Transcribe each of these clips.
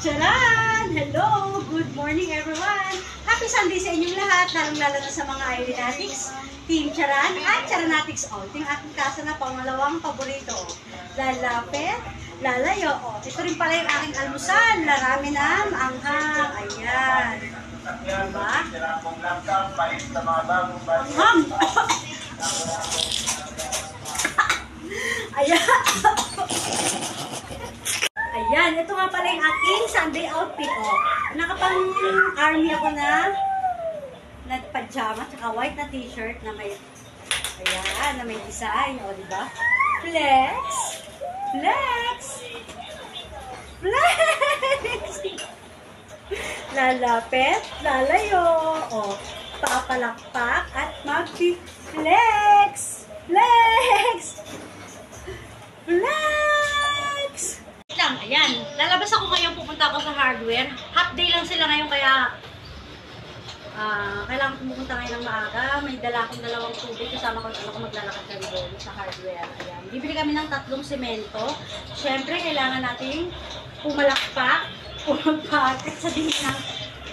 Charan! Hello! Good morning everyone! Happy Sunday sa inyong lahat, lalong-lalo na sa mga Irenatics, Team Charan at Charanatics all. Ito yung aking kasa na pangalawang paborito. Lalapit, lalayo. Ito rin pala yung aking almusal. Larami na maanghang. Ayan. Diba? Ayan. Ayan, ito nga pala yung aking Sunday outfit. Nakapang army ako na pajama, tsaka white na t-shirt na may, ayan, na may design. O, diba? Flex! Flex! Flex! Lalapit, lalayo. O, papalakpak at mag-flex! Flex! Flex! Ayan, lalabas ako ngayon, pupunta ako sa hardware. Half day lang sila ngayon, kaya kailangan pumunta ngayon ng maaga. May dala akong dalawang tubig, kasama ko ako maglalakad kami doon sa hardware. Ayan, bibili kami ng 3 semento. Siyempre, kailangan nating pumalakpak, pumagpakat sa dinang.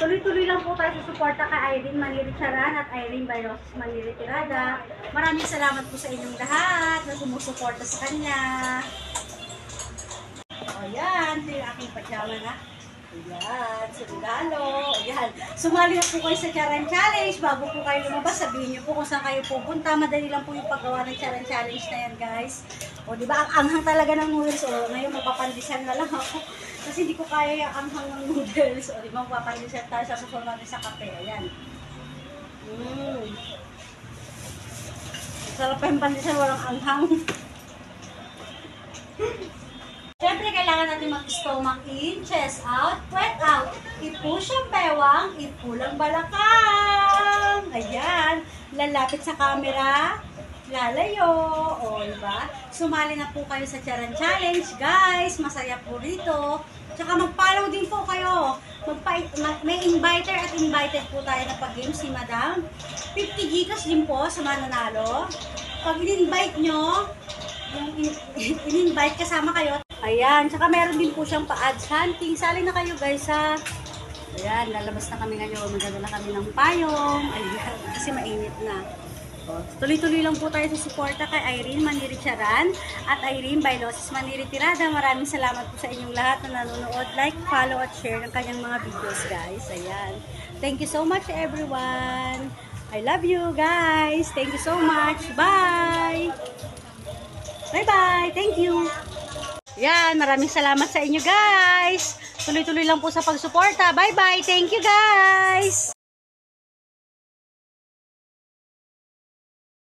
Tuloy-tuloy lang po tayo sa suporta kay Irene Maniri Charan at Irene Bayros Maniri Tirada. Maraming salamat po sa inyong lahat na sumusuporta sa kanya. Ayan, ito yung aking pajama na. Ayan, sundalo. Ayan, sumali na po kayo sa Charan Challenge. Bago po kayo lumabas, sabihin niyo po kung saan kayo pupunta. Madali lang po yung paggawa ng Charan Challenge na yan, guys. O, di ba, ang anghang talaga ng noodles. O, ngayon magpapandisan na lang ako. Kasi hindi ko kaya yung anghang ng noodles. O, di ba, magpapandisan tayo sa susunod natin sa kape. Ayan. Sarap pa yung pandisan, walang anghang. Siyempre, kailangan natin mag-stomach in, chest out, puwet out. I-push ang bewang, ipulang balakang. Ayan. Lalapit sa camera. Lalayo. O, diba? Sumali na po kayo sa Charan Challenge, guys. Masaya po rito. Tsaka mag-follow din po kayo. May inviter at invited po tayo na pag-game si Madam. 50 gigas din po sa mananalo. Pag in-invite nyo, yung in-invite kasama kayo. Ayan, tsaka meron din po siyang pa-ads hunting. Sali na kayo guys ha. Ayan, lalabas na kami ngayon. Magdadala kami ng payong. Ayan, kasi mainit na. Tuloy-tuloy lang po tayo sa suporta kay Irene Maniri Charan at Irene Bayros Maniri Tirada. Maraming salamat po sa inyong lahat na nanonood. Like, follow at share ng kanyang mga videos guys. Ayan. Thank you so much everyone. I love you guys. Thank you so much. Bye! Bye-bye! Thank you! Yan, maraming salamat sa inyo guys. Tuloy-tuloy lang po sa pagsuporta. Bye-bye. Thank you guys.